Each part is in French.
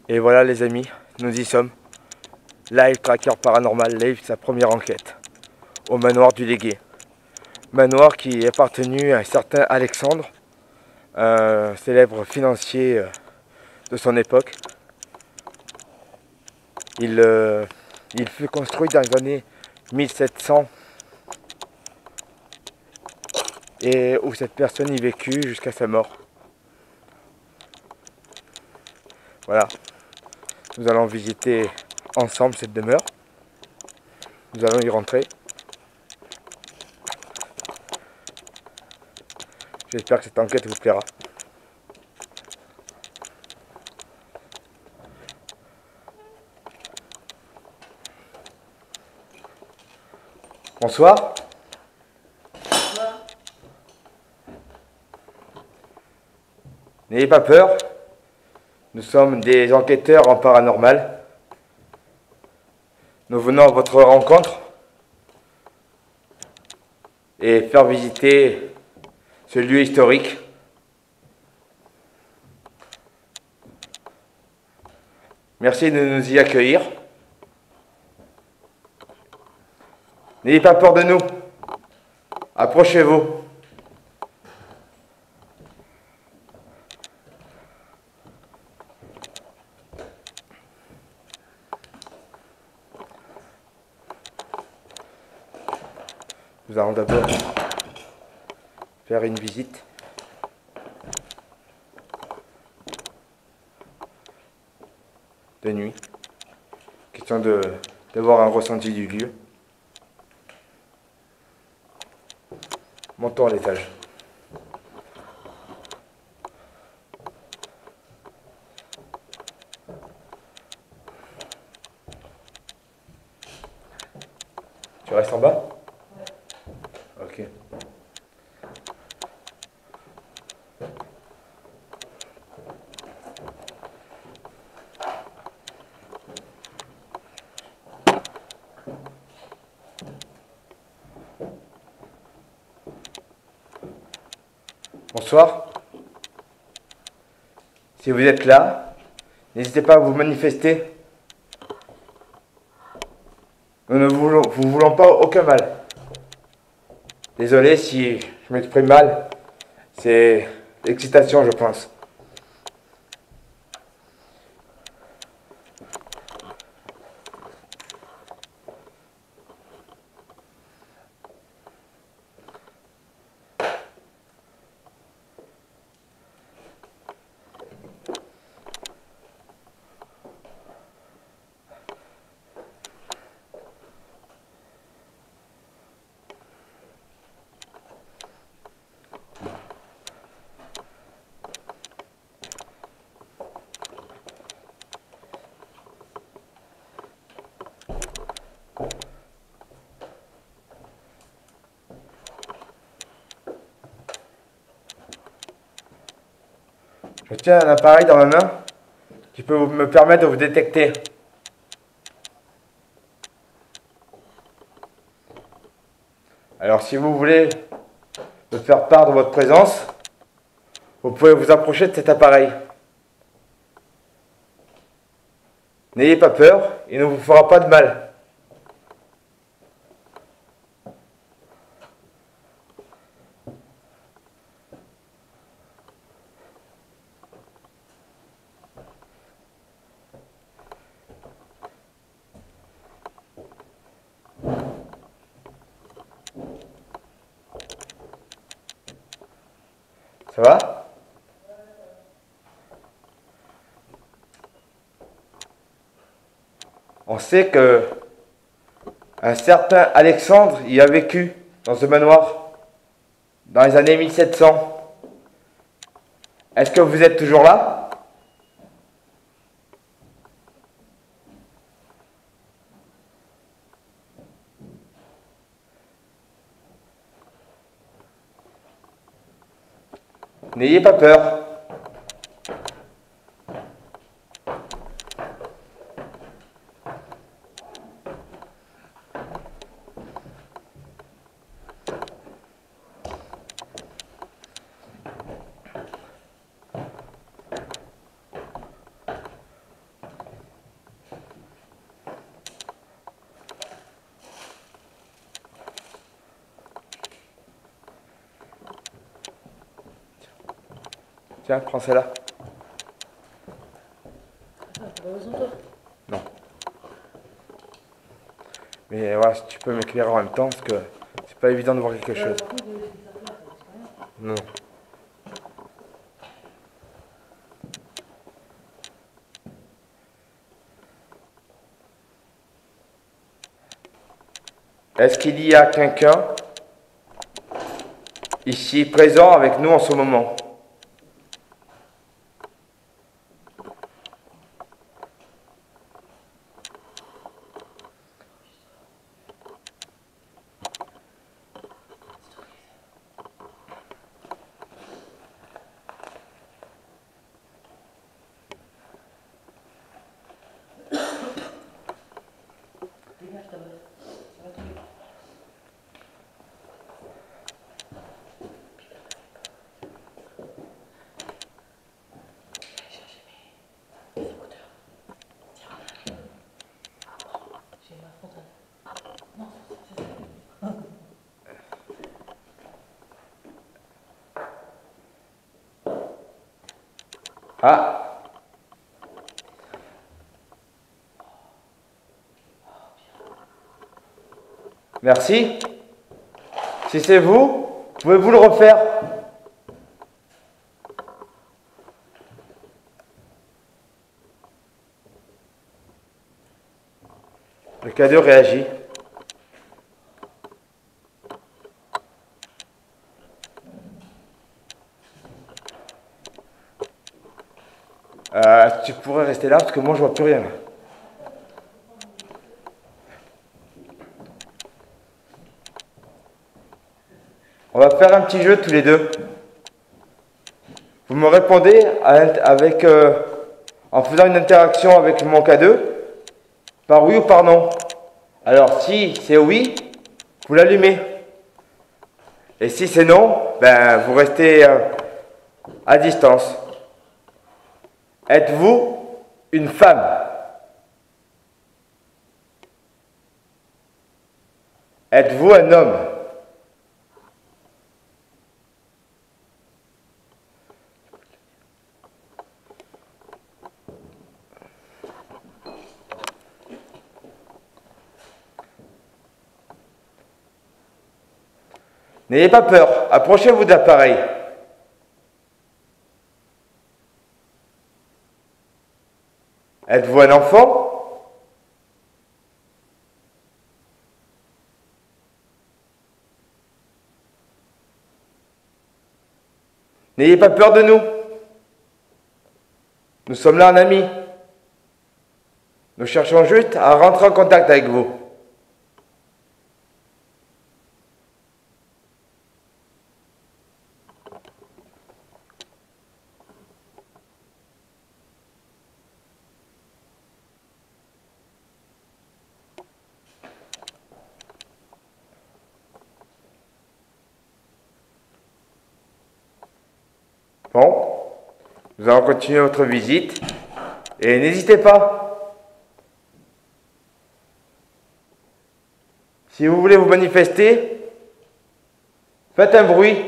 Et voilà les amis, nous y sommes. Live Tracker Paranormal, live sa première enquête au manoir du Légué. Manoir qui appartenu à un certain Alexandre, un célèbre financier de son époque. Il fut construit dans les années 1700 et où cette personne y vécut jusqu'à sa mort. Voilà, nous allons visiter ensemble cette demeure. Nous allons y rentrer. J'espère que cette enquête vous plaira. Bonsoir. N'ayez pas peur. Nous sommes des enquêteurs en paranormal. Nous venons à votre rencontre et faire visiter ce lieu historique. Merci de nous y accueillir. N'ayez pas peur de nous. Approchez-vous. Nous allons d'abord faire une visite. De nuit. Question d'avoir un ressenti du lieu. Montons à l'étage. Tu restes en bas? Ok. Bonsoir. Si vous êtes là, n'hésitez pas à vous manifester. Nous ne vous voulons pas aucun mal. Désolé si je m'exprime mal. C'est l'excitation, je pense. Je tiens un appareil dans ma main qui peut me permettre de vous détecter. Alors si vous voulez me faire part de votre présence, vous pouvez vous approcher de cet appareil. N'ayez pas peur, il ne vous fera pas de mal. Ça va? On sait que un certain Alexandre y a vécu dans ce manoir dans les années 1700. Est-ce que vous êtes toujours là? N'ayez pas peur. Tiens, prends celle-là. Attends, t'as pas besoin de toi. Non. Mais voilà, si tu peux m'éclairer en même temps, parce que c'est pas évident de voir quelque chose. Par contre, c'est ça là, ça risque rien. Non. Est-ce qu'il y a quelqu'un ici présent avec nous en ce moment? Dégage ta botte. Ça va tomber. J'ai cherché mes écouteurs. Tiens. J'ai ma frontale. Non, c'est ça. Ah! Merci. Si c'est vous, pouvez-vous le refaire? Le cadeau réagit. Tu pourrais rester là parce que moi je vois plus rien. On va faire un petit jeu tous les deux. Vous me répondez en faisant une interaction avec mon cadeau, par oui ou par non. Alors si c'est oui, vous l'allumez. Et si c'est non, ben vous restez à distance. Êtes-vous une femme? Êtes-vous un homme? N'ayez pas peur, approchez-vous de l'appareil. Êtes-vous un enfant? N'ayez pas peur de nous. Nous sommes là en amis. Nous cherchons juste à rentrer en contact avec vous. Bon, nous allons continuer notre visite. Et n'hésitez pas. Si vous voulez vous manifester, faites un bruit,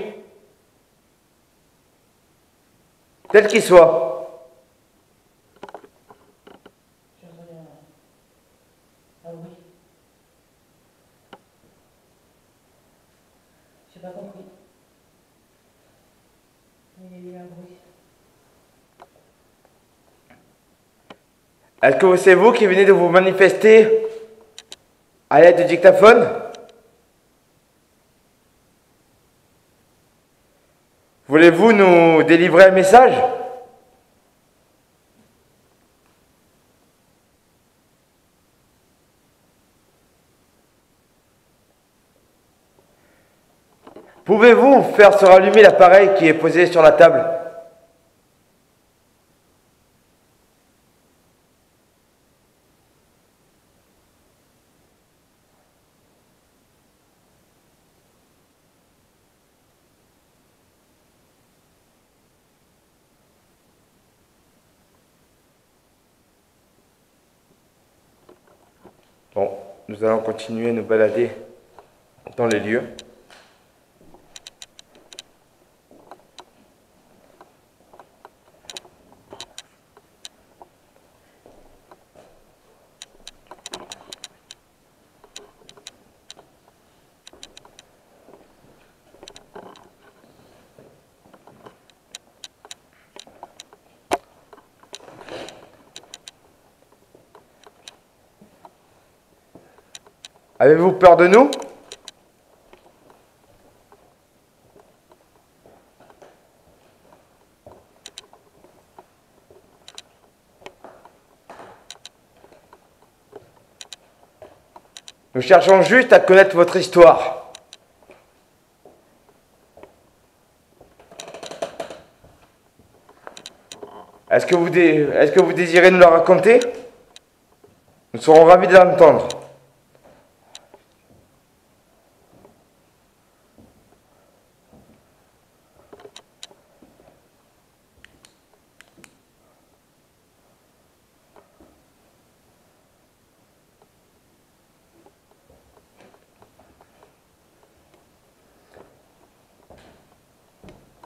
tel qu'il soit. J'ai entendu un. Ah oui. J'ai pas compris. Mais il y a eu un bruit. Est-ce que c'est vous qui venez de vous manifester à l'aide du dictaphone? Voulez-vous nous délivrer un message? Pouvez-vous faire se rallumer l'appareil qui est posé sur la table? Bon, nous allons continuer à nous balader dans les lieux. Avez-vous peur de nous? Nous cherchons juste à connaître votre histoire. Est-ce que vous désirez nous la raconter? Nous serons ravis de l'entendre.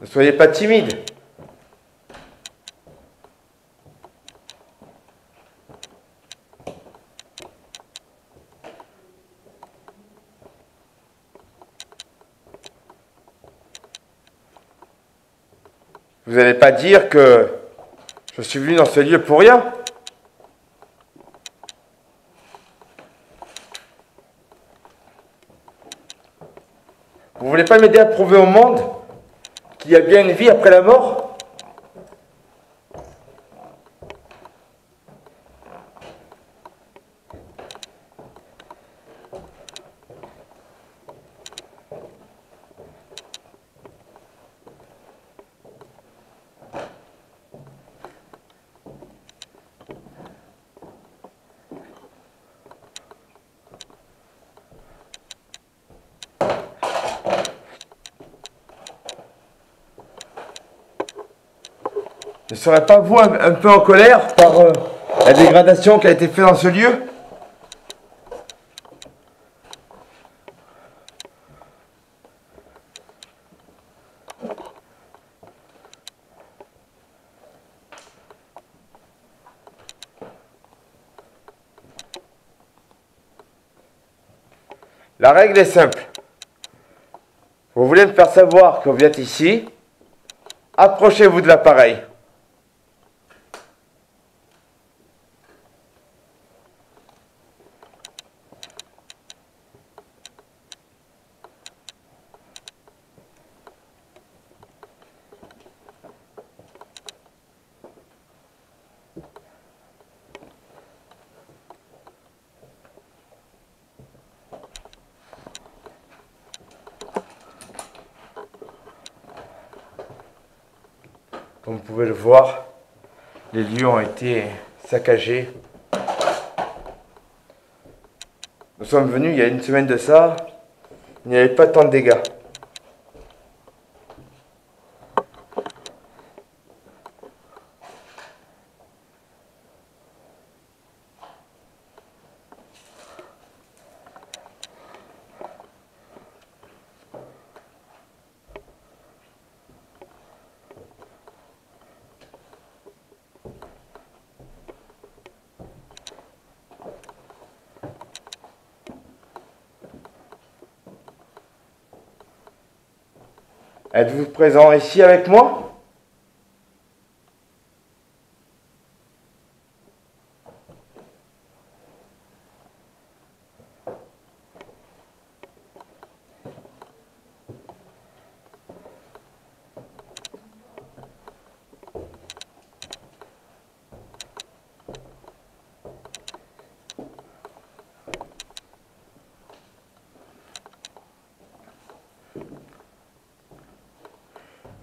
Ne soyez pas timide. Vous n'allez pas dire que je suis venu dans ce lieu pour rien. Vous voulez pas m'aider à prouver au monde qu'il y a bien une vie après la mort? Ne serez pas vous un peu en colère par la dégradation qui a été faite dans ce lieu? La règle est simple. Vous voulez me faire savoir que vous êtes ici, approchez-vous de l'appareil. Comme vous pouvez le voir, les lieux ont été saccagés. Nous sommes venus il y a une semaine de ça, il n'y avait pas tant de dégâts. Êtes-vous présent ici avec moi?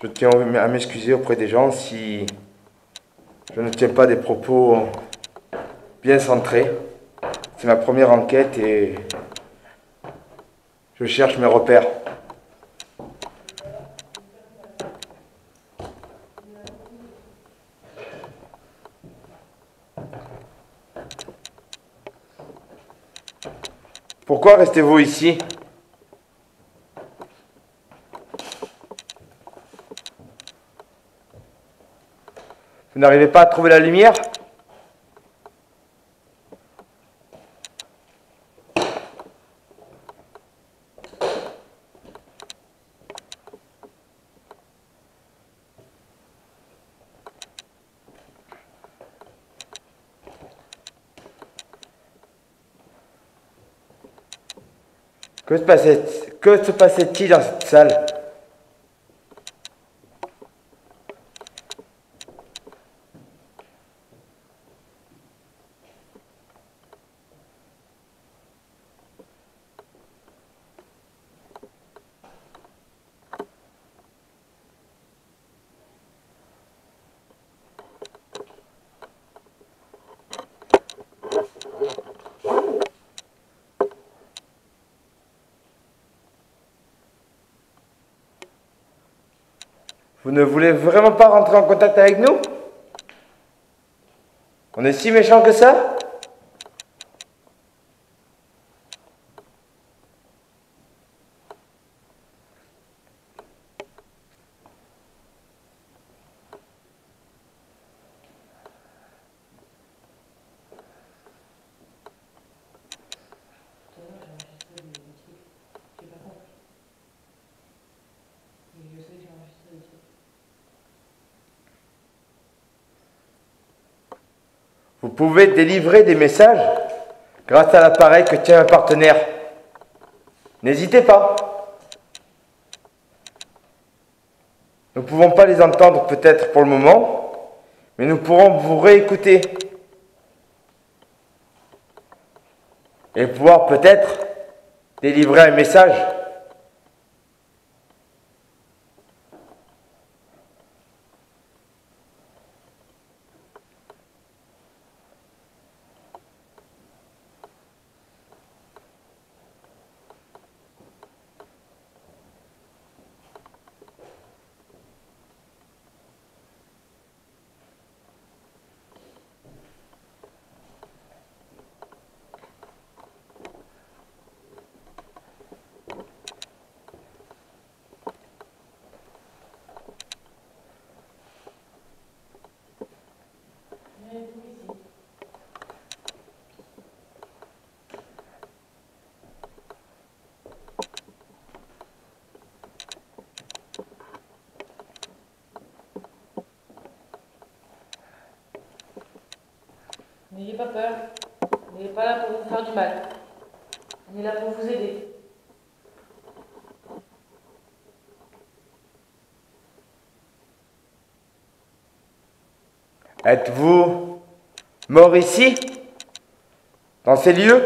Je tiens à m'excuser auprès des gens si je ne tiens pas des propos bien centrés. C'est ma première enquête et je cherche mes repères. Pourquoi restez-vous ici? Vous n'arrivez pas à trouver la lumière? Que se passait-il dans cette salle? Vous ne voulez vraiment pas rentrer en contact avec nous? On est si méchants que ça? Tout à l'heure, j'ai enregistré des trucs. J'ai pas compris. Mais je sais que j'ai enregistré des trucs. Vous pouvez délivrer des messages grâce à l'appareil que tient un partenaire. N'hésitez pas. Nous ne pouvons pas les entendre peut-être pour le moment, mais nous pourrons vous réécouter. Et pouvoir peut-être délivrer un message. Il y a tout ici. N'ayez pas peur. On n'est pas là pour vous faire du mal. On est là pour vous aider. Êtes-vous mort ici, dans ces lieux?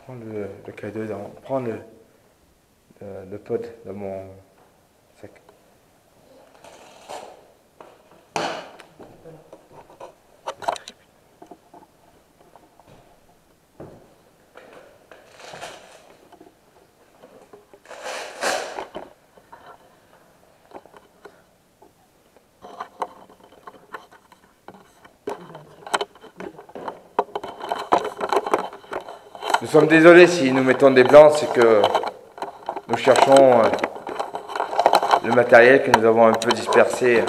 Prends le cadeau, prends le pod dans mon sac. Nous sommes désolés si nous mettons des blancs, c'est que nous cherchons le matériel que nous avons un peu dispersé.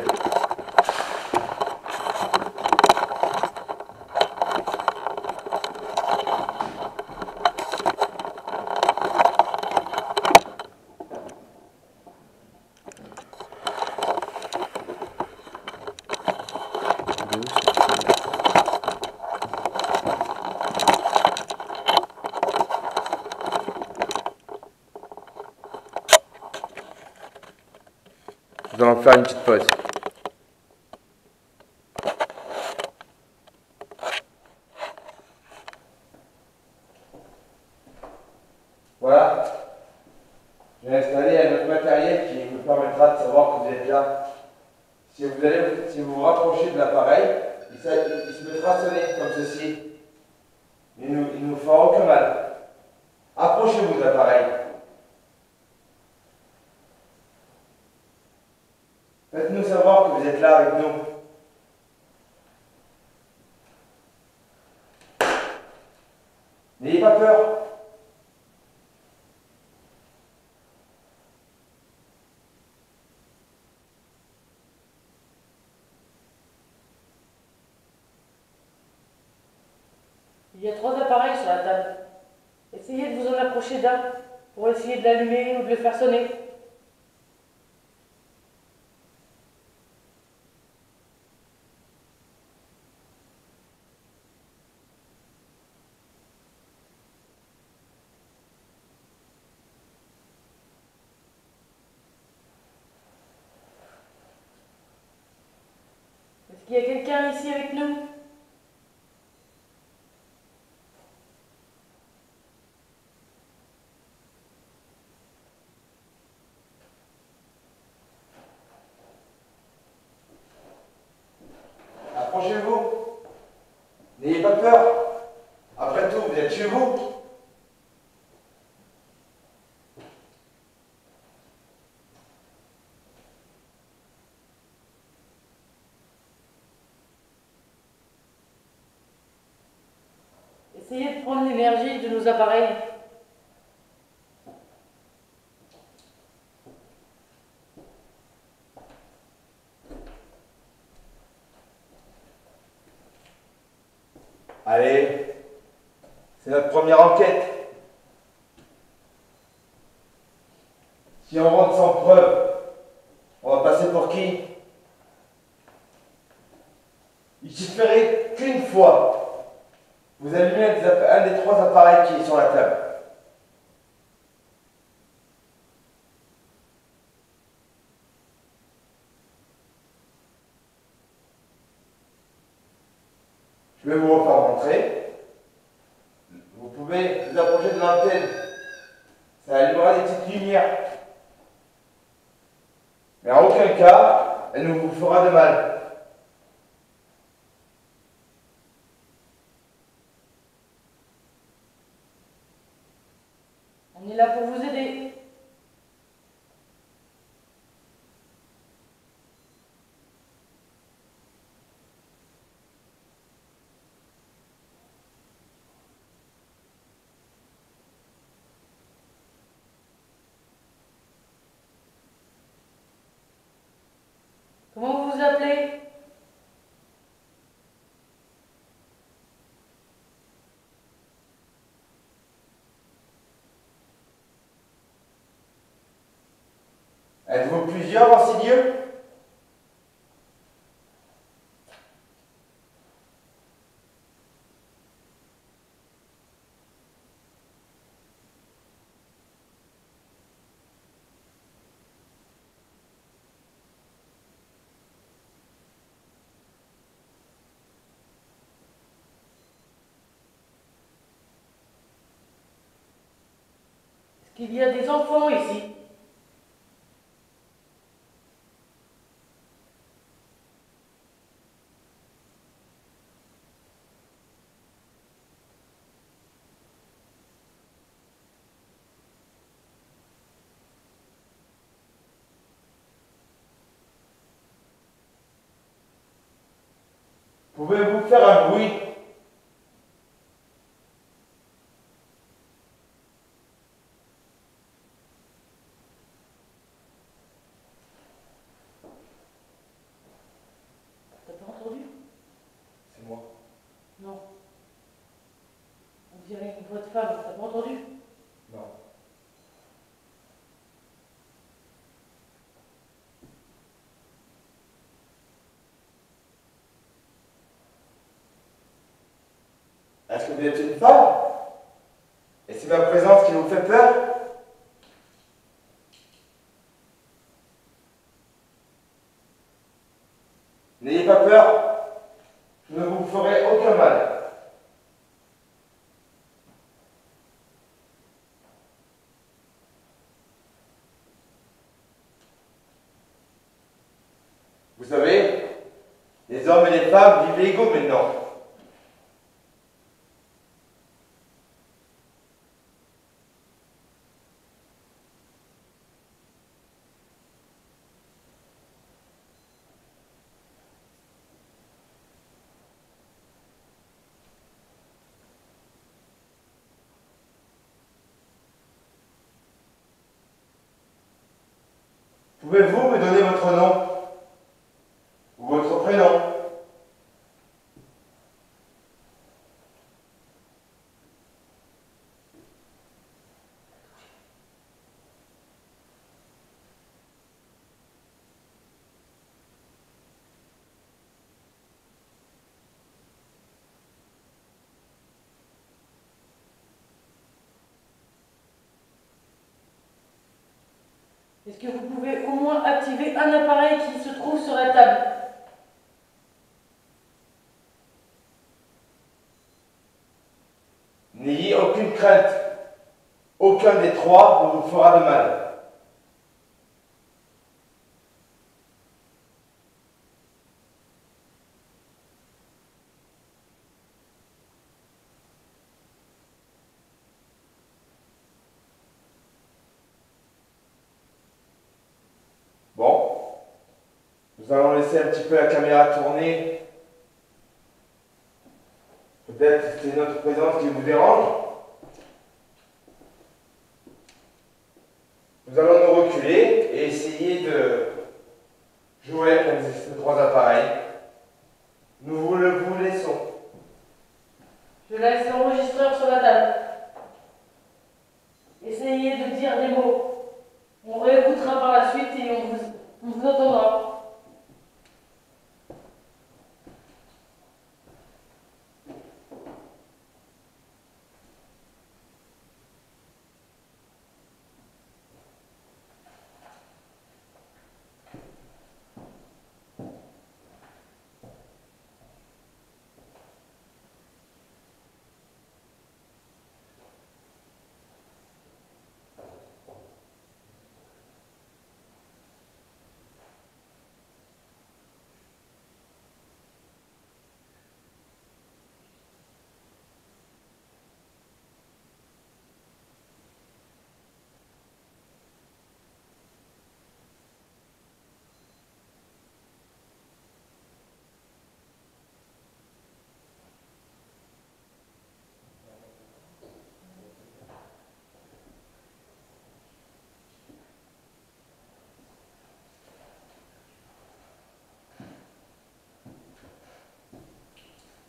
Nous allons faire une petite pause. Voilà. J'ai installé un autre matériel qui me permettra de savoir que vous êtes là. Si vous vous rapprochez de l'appareil, il se mettra à sonner comme ceci. Il ne nous fera aucun mal. Approchez-vous de l'appareil. Faites-nous savoir que vous êtes là avec nous. N'ayez pas peur. Il y a 3 appareils sur la table. Essayez de vous en approcher d'un pour essayer de l'allumer ou de le faire sonner. Est-ce qu'il y a quelqu'un ici avec nous? Approchez-vous. N'ayez pas peur. Après tout, vous êtes chez vous. Essayez de prendre l'énergie de nos appareils. Allez, c'est notre première enquête. Si on rentre sans preuve, on va passer pour qui? Il suffirait qu'une fois, vous allumez un des 3 appareils qui est sur la table. Je vais vous refaire montrer. Vous pouvez vous approcher de l'antenne. Ça allumera des petites lumières. Mais en aucun cas, elle ne vous fera de mal. On est là pour vous aider. Comment vous vous appelez? Êtes-vous plusieurs dans ces lieux? Est-ce qu'il y a des enfants ici? Pouvez-vous faire un bruit? T'as pas entendu? C'est moi. Non. On dirait une voix de femme. T'as pas entendu? Non. Est-ce que vous êtes une femme? Et c'est ma présence qui vous fait peur? N'ayez pas peur, je ne vous ferai aucun mal. Vous savez, les hommes et les femmes vivent égaux maintenant. Pouvez-vous me donner votre nom ou votre prénom? Est-ce que vous pouvez au moins activer un appareil qui se trouve sur la table? N'ayez aucune crainte. Aucun des trois ne vous fera de mal. Bon, nous allons laisser un petit peu la caméra tourner. Peut-être que c'est notre présence qui vous dérange. Nous allons nous reculer et essayer de jouer avec ces trois appareils. Nous vous laissons. Je laisse l'enregistreur sur la table. Essayez de dire des mots. On réécoutera par la suite et on vous entendra.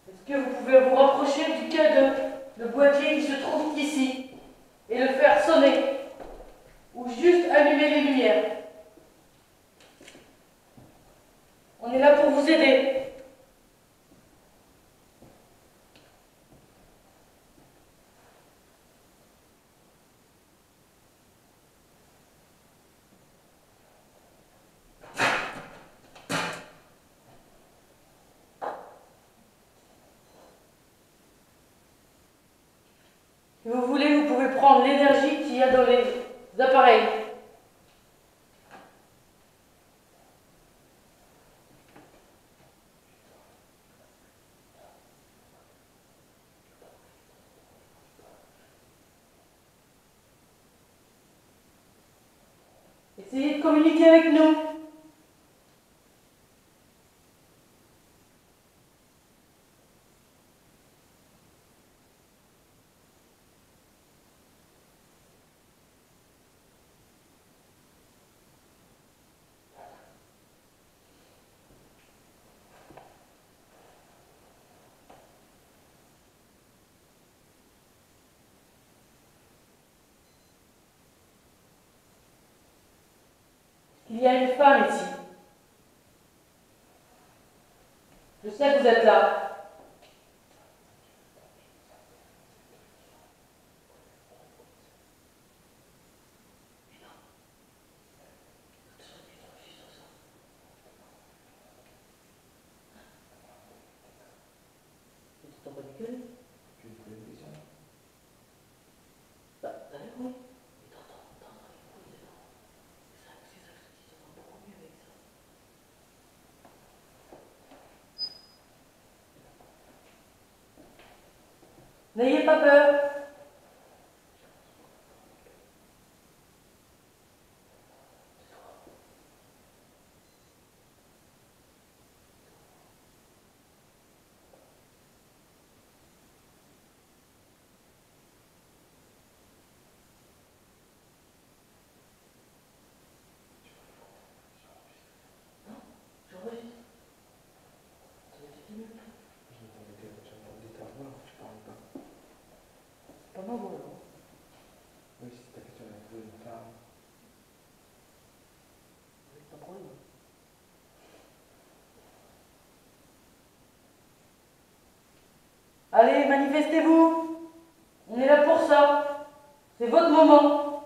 Est-ce que vous pouvez vous rapprocher du cadeau, le boîtier qui se trouve ici, et le faire sonner, ou juste allumer les lumières? On est là pour vous aider. Si vous voulez, vous pouvez prendre l'énergie qu'il y a dans les appareils. Essayez de communiquer avec nous. Il y a une femme ici. Je sais que vous êtes là. N'ayez pas peur. Oui, si ta question est trouvé une femme. Pas de problème. Allez, manifestez-vous. On est là pour ça. C'est votre moment.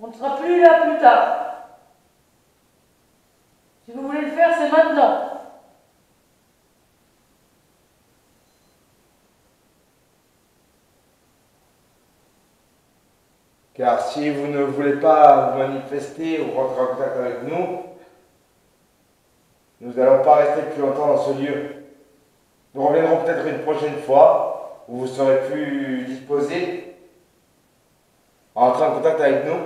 On ne sera plus là plus tard. Car si vous ne voulez pas vous manifester ou rentrer en contact avec nous, nous n'allons pas rester plus longtemps dans ce lieu. Nous reviendrons peut-être une prochaine fois où vous serez plus disposé à entrer en contact avec nous.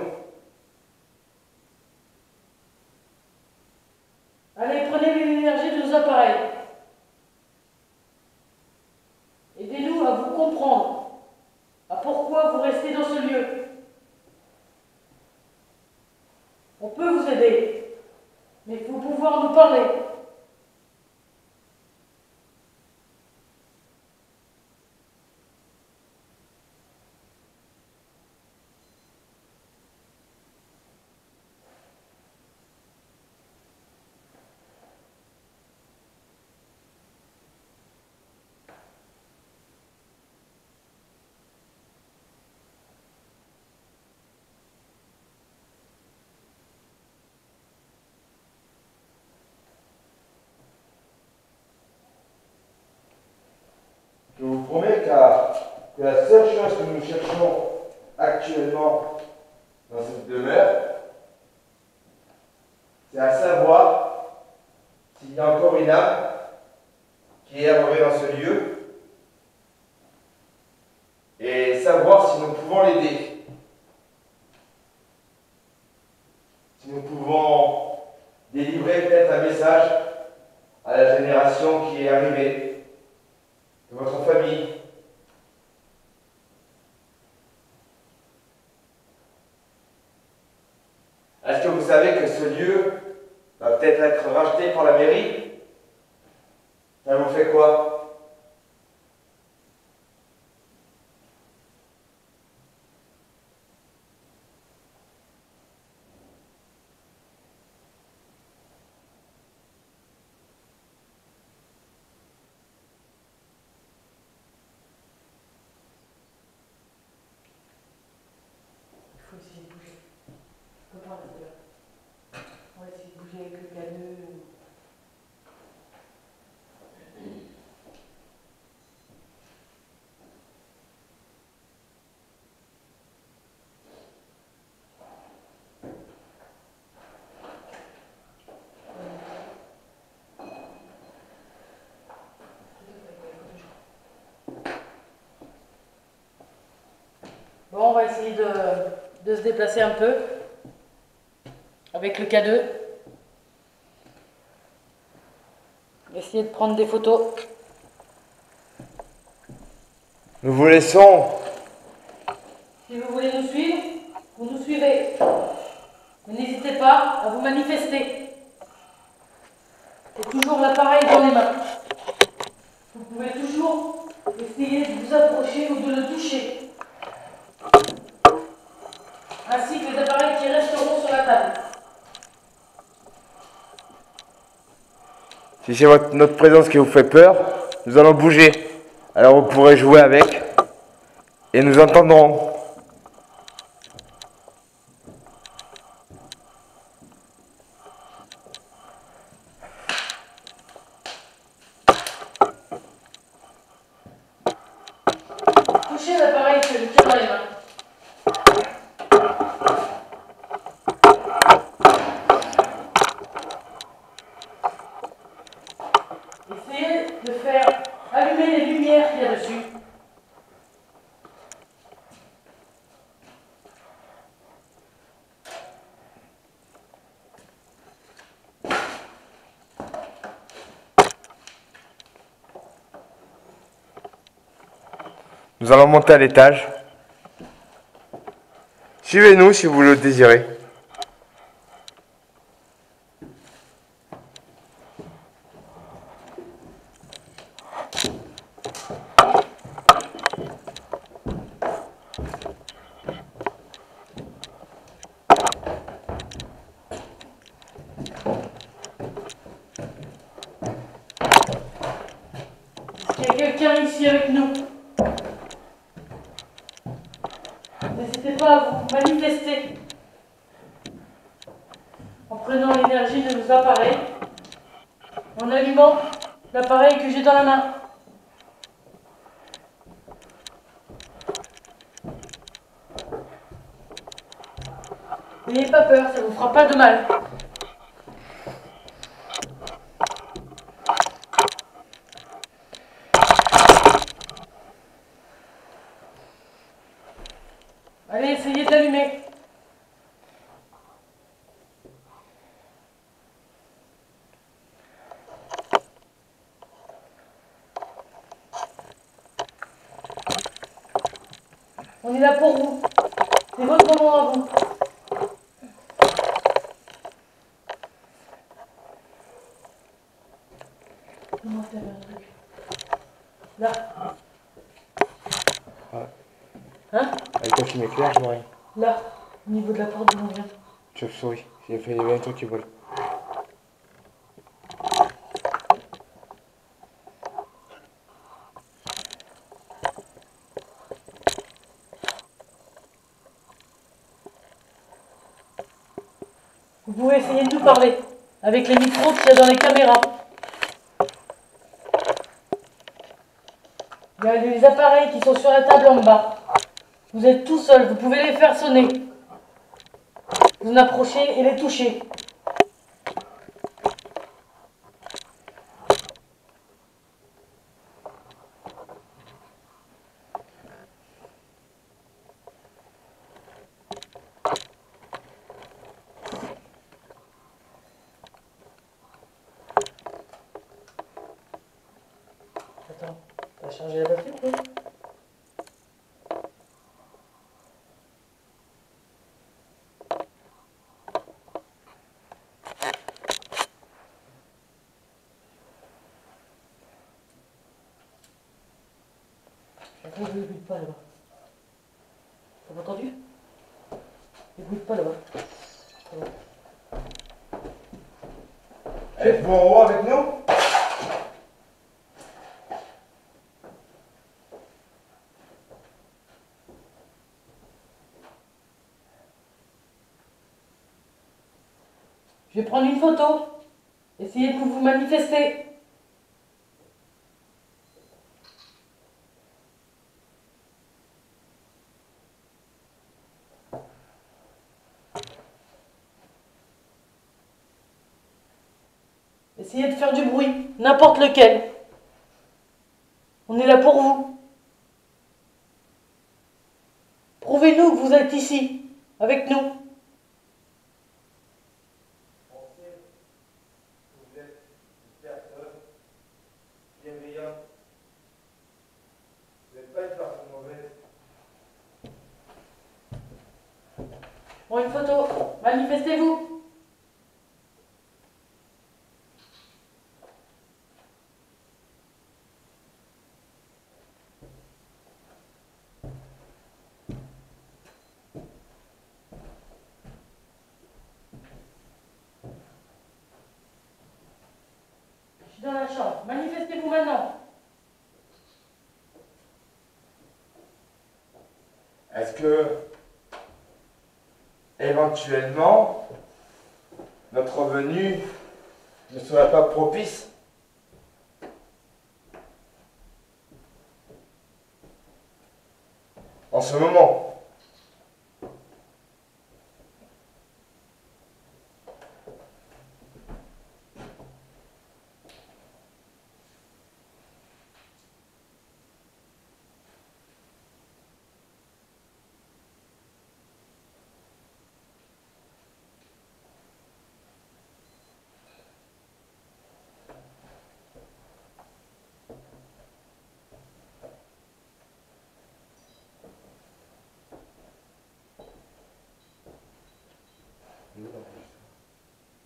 Allez, prenez l'énergie de nos appareils. Aidez-nous à vous comprendre, à pourquoi vous restez dans ce lieu. On peut vous aider, mais il faut pouvoir nous parler. Je vous promets que la seule chose que nous cherchons actuellement dans cette demeure, c'est à savoir s'il y a encore une âme qui errerait dans ce lieu et savoir si nous pouvons l'aider. Si nous pouvons délivrer peut-être un message à la génération qui est arrivée, de votre famille. Est-ce que vous savez que ce lieu va peut-être être racheté par la mairie? Ça vous fait quoi? Il faut essayer de bouger. Comment on va faire? On va essayer de bouger avec le caneux. Bon, on va essayer de se déplacer un peu avec le K2. Essayer de prendre des photos. Nous vous laissons. Si vous voulez nous suivre, vous nous suivez. Mais n'hésitez pas à vous manifester. C'est toujours l'appareil dans les mains. Vous pouvez toujours essayer de vous approcher ou de le toucher. Ainsi que les appareils qui resteront sur la table. Si c'est notre présence qui vous fait peur, nous allons bouger. Alors vous pourrez jouer avec et nous entendrons. Touchez l'appareil que je tiens dans les mains. Essayez de faire allumer les lumières qu'il y a dessus. Nous allons monter à l'étage. Suivez-nous si vous le désirez. Il y a quelqu'un ici avec nous. N'hésitez pas à vous manifester en prenant l'énergie de nos appareils, en allumant l'appareil que j'ai dans la main. N'ayez pas peur, ça vous fera pas de mal. Allez, essayez de l'allumer. On est là pour vous. C'est votre moment à vous. Comment faire un truc? Là. Ouais. Hein? Avec la fumée claire, je vois rien. Là, au niveau de la porte de mon vient. Chauve-souris. J'ai fait un truc qui vole. Vous pouvez essayer de nous parler avec les micros qu'il y a dans les caméras. Il y a les appareils qui sont sur la table en bas. Vous êtes tout seul, vous pouvez les faire sonner. Vous en approchez et les touchez. Attends, t'as chargé la batterie ou quoi? Attends, ne bouge pas là-bas. T'as entendu? Ne bouge pas là-bas. Êtes-vous en haut avec nous? Je vais prendre une photo. Essayez de vous manifester. Essayez de faire du bruit, n'importe lequel. On est là pour vous. Prouvez-nous que vous êtes ici, avec nous. Vous êtes une personne bienveillante. Vous n'êtes pas une personne mauvaise. Bon, une photo. Manifestez-vous. Je suis dans la chambre. Manifestez-vous maintenant. Est-ce que, éventuellement, notre venue ne serait pas propice? En ce moment.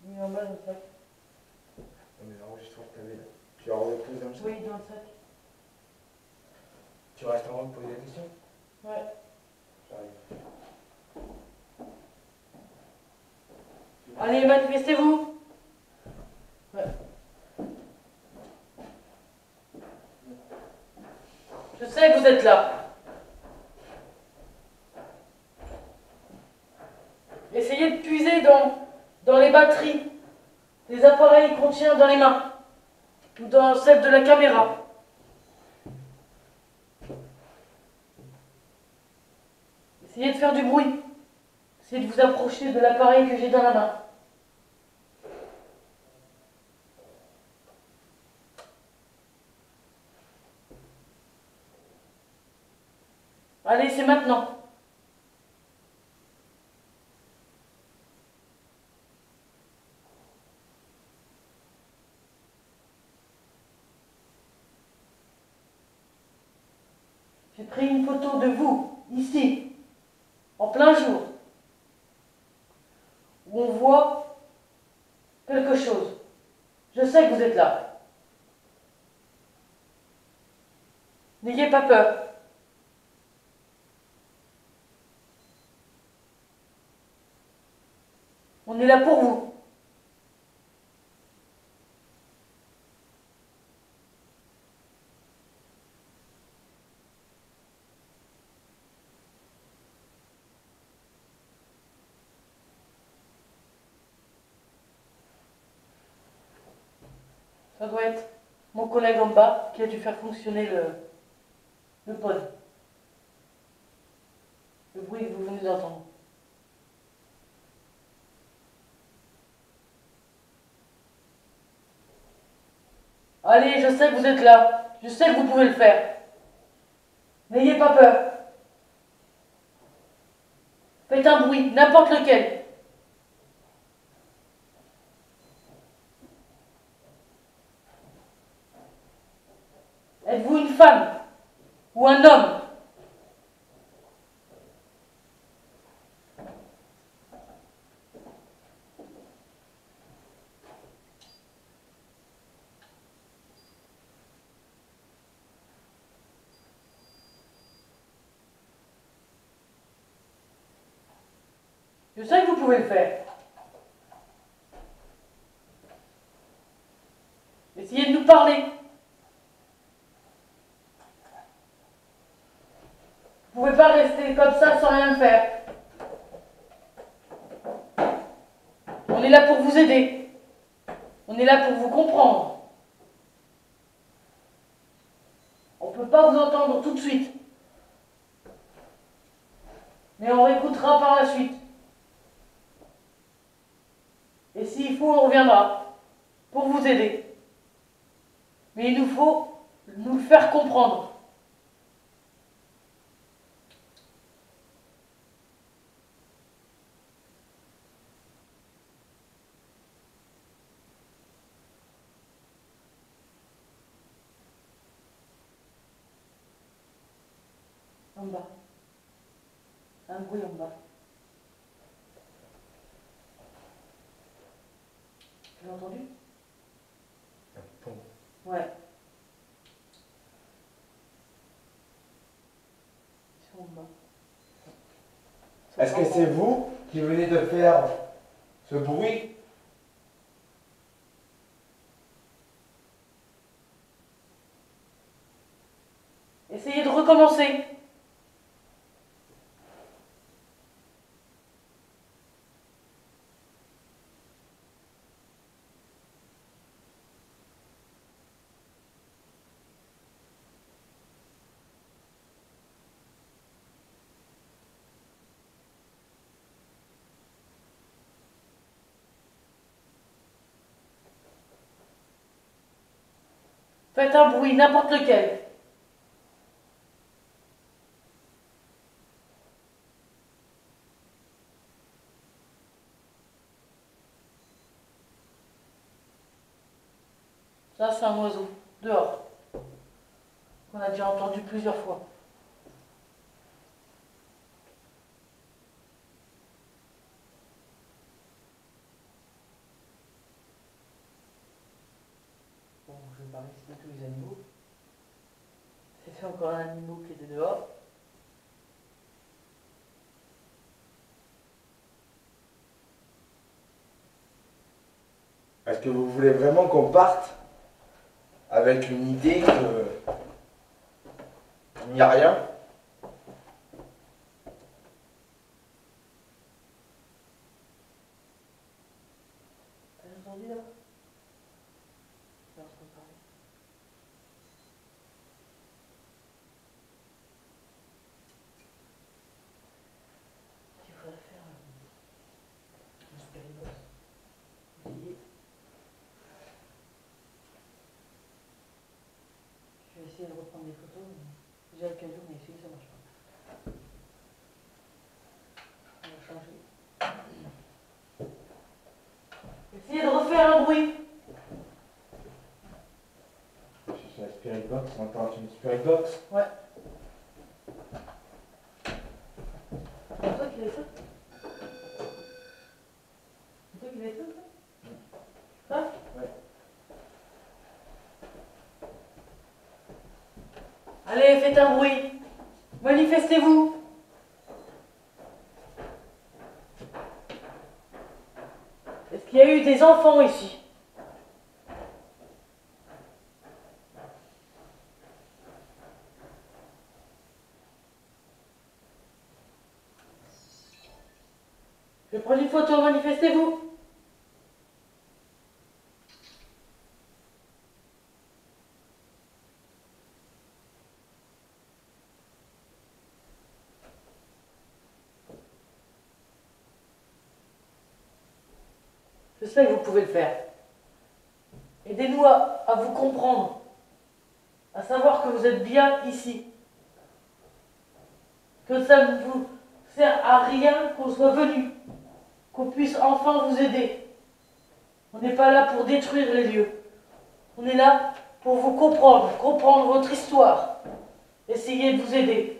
Oui, en bas dans le sac. On est l'enregistrement que tu avais là. Tu as repris dans le sac? Oui, dans le sac. Tu restes en haut pour poser des questions? Ouais. J'arrive. Allez, manifestez-vous. Ouais. Je sais que vous êtes là. Essayez de puiser dans les batteries des appareils qu'on tient dans les mains ou dans celle de la caméra. Essayez de faire du bruit. Essayez de vous approcher de l'appareil que j'ai dans la main. Allez, c'est maintenant. J'ai pris une photo de vous, ici, en plein jour, où on voit quelque chose. Je sais que vous êtes là. N'ayez pas peur. On est là pour vous. Ça doit être mon collègue en bas qui a dû faire fonctionner le pod. Le bruit que vous venez d'entendre. Allez, je sais que vous êtes là. Je sais que vous pouvez le faire. N'ayez pas peur. Faites un bruit, n'importe lequel. Êtes-vous une femme ou un homme? Je sais que vous pouvez le faire. Essayez de nous parler. Vous ne pouvez pas rester comme ça sans rien faire. On est là pour vous aider. On est là pour vous comprendre. On ne peut pas vous entendre tout de suite. Mais on réécoutera par la suite. Et s'il faut, on reviendra pour vous aider. Mais il nous faut nous le faire comprendre. En bas. Un bruit en bas. Tu l'as entendu? Bon. Ouais. Ils sont en bas. Est-ce que c'est vous qui venez de faire ce bruit? Essayez de recommencer. Faites un bruit, n'importe lequel. Ça, c'est un oiseau, dehors, qu'on a déjà entendu plusieurs fois. Bon, je vais pas réciter tous les animaux. C'était encore un animal qui était dehors. Est-ce que vous voulez vraiment qu'on parte avec une idée qu'il n'y a rien? T'as entendu là? T'as entendu parler. Il faudrait faire essayer de reprendre des photos. Déjà avec un jour, on a essayé, ça marche pas. On va changer. Essayez de refaire un bruit. Je suis sur la Spirit Box, on entend une Spirit Box. Ouais. C'est toi qui l'as fait? C'est toi qui l'as fait ça? Hein? Ouais. Allez, faites un bruit. Manifestez-vous. Est-ce qu'il y a eu des enfants ici? Je vais prendre une photo, manifestez-vous. Je sais que vous pouvez le faire. Aidez-nous à vous comprendre, à savoir que vous êtes bien ici. Que ça ne vous sert à rien qu'on soit venu, qu'on puisse enfin vous aider. On n'est pas là pour détruire les lieux. On est là pour vous comprendre, comprendre votre histoire, essayer de vous aider.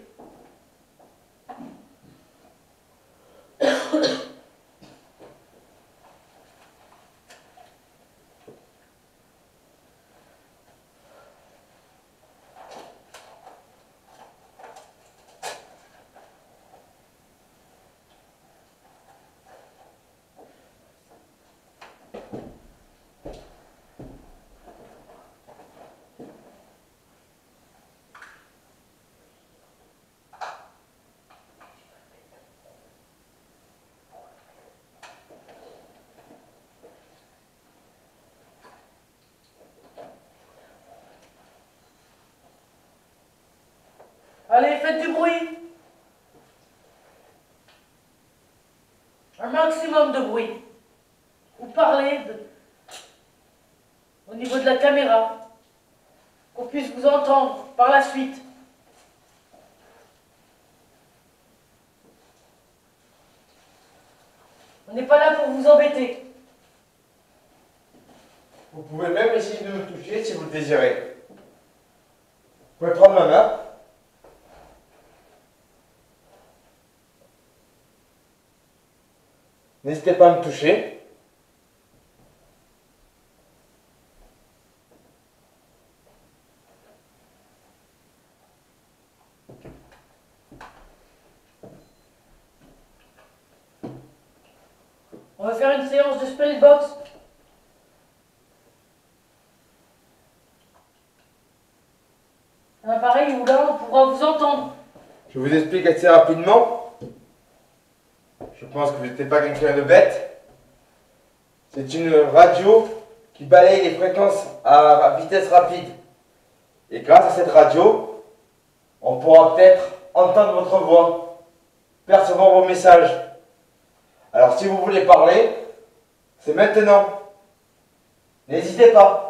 Allez, faites du bruit. Un maximum de bruit. Vous parlez au niveau de la caméra, qu'on puisse vous entendre par la suite. On n'est pas là pour vous embêter. Vous pouvez même essayer de me toucher si vous le désirez. Vous pouvez prendre ma main. N'hésitez pas à me toucher. On va faire une séance de Spirit Box. Un appareil où là on pourra vous entendre. Je vous explique assez rapidement. Je pense que vous n'êtes pas quelqu'un de bête. C'est une radio qui balaye les fréquences à vitesse rapide. Et grâce à cette radio, on pourra peut-être entendre votre voix, percevoir vos messages. Alors si vous voulez parler, c'est maintenant. N'hésitez pas.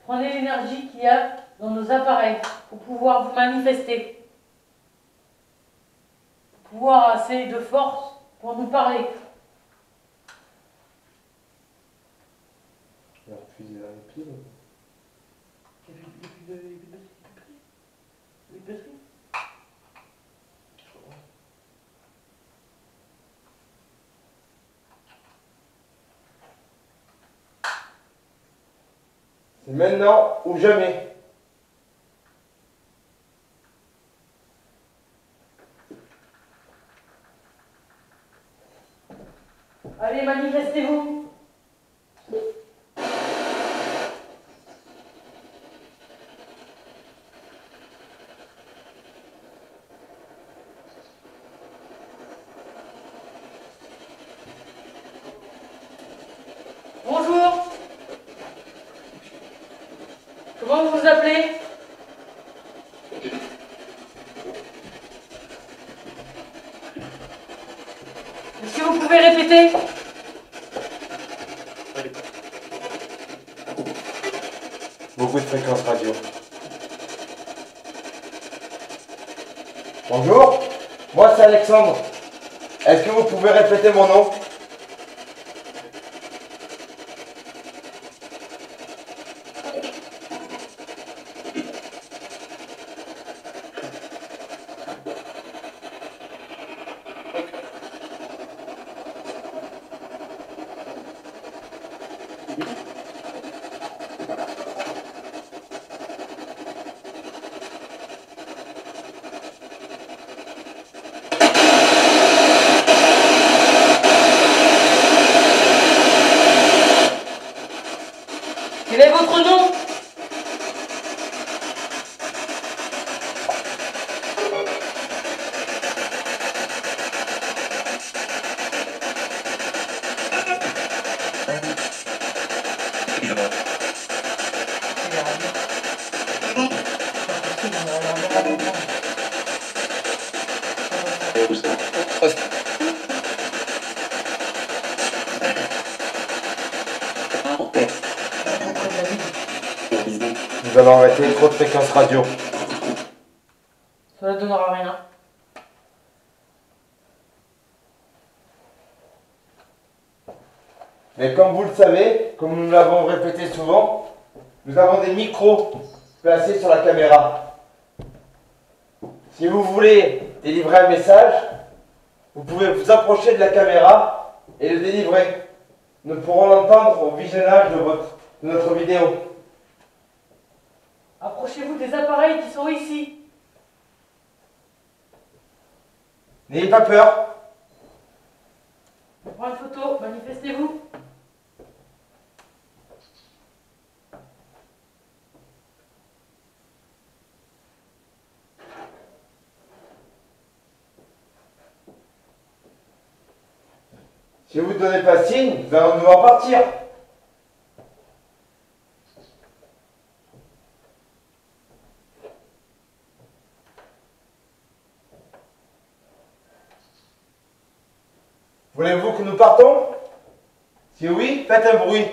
Prenez l'énergie qu'il y a dans nos appareils pour pouvoir vous manifester. Pour pouvoir assez de force pour nous parler. Je vais refuser dans les pieds. Il n'y a plus de batterie. C'est maintenant ou jamais. Allez, manifestez-vous. Comment vous vous appelez? Est-ce que vous pouvez répéter? Beaucoup de fréquences radio. Bonjour, moi c'est Alexandre. Est-ce que vous pouvez répéter mon nom? Quel est votre nom? Nous allons arrêter trop de fréquences radio. Cela ne donnera rien. Mais comme vous le savez, comme nous l'avons répété souvent, nous avons des micros placés sur la caméra. Si vous voulez délivrer un message, vous pouvez vous approcher de la caméra et le délivrer. Nous pourrons l'entendre au visionnage de notre vidéo. Approchez-vous des appareils qui sont ici. N'ayez pas peur. Je prends une photo, manifestez-vous. Si vous ne donnez pas signe, nous allons devoir partir. Voulez-vous que nous partons? Si oui, faites un bruit.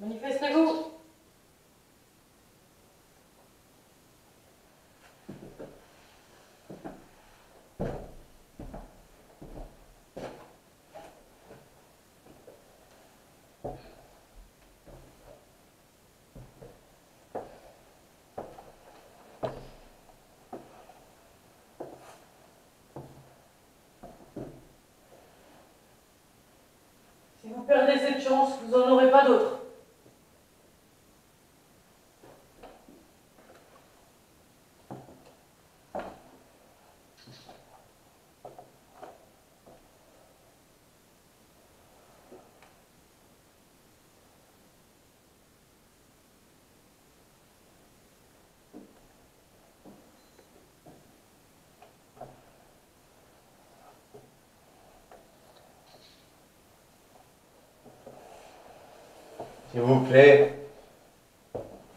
Manifestez-vous. Si vous perdez cette chance, vous n'en aurez pas d'autre. S'il vous plaît,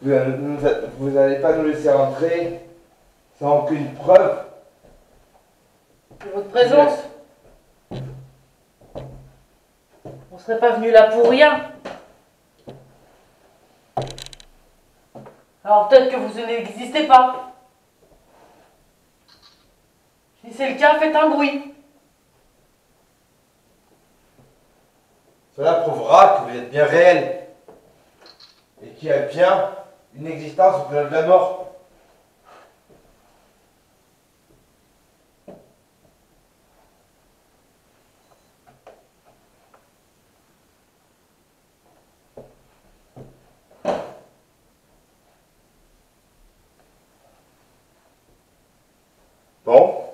vous n'allez pas nous laisser rentrer sans aucune preuve. De votre présence. On ne serait pas venu là pour rien. Alors peut-être que vous n'existez pas. Si c'est le cas, faites un bruit. Cela prouvera que vous êtes bien réel et qu'il y a bien une existence au-delà de la mort. Bon.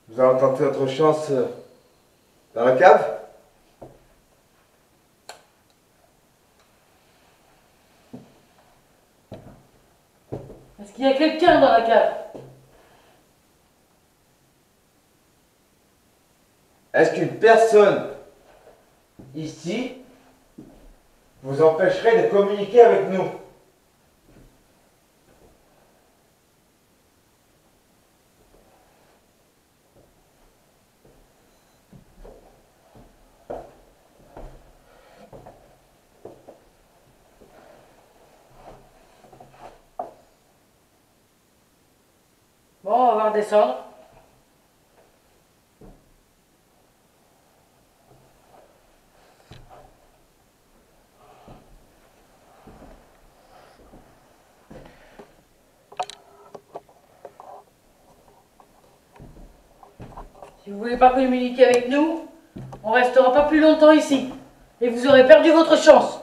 Nous allons tenter notre chance dans la cave. qu'il y a quelqu'un dans la cave? Est-ce qu'une personne ici vous empêcherait de communiquer avec nous? Bon, on va redescendre. Si vous voulez pas communiquer avec nous, on restera pas plus longtemps ici. Et vous aurez perdu votre chance.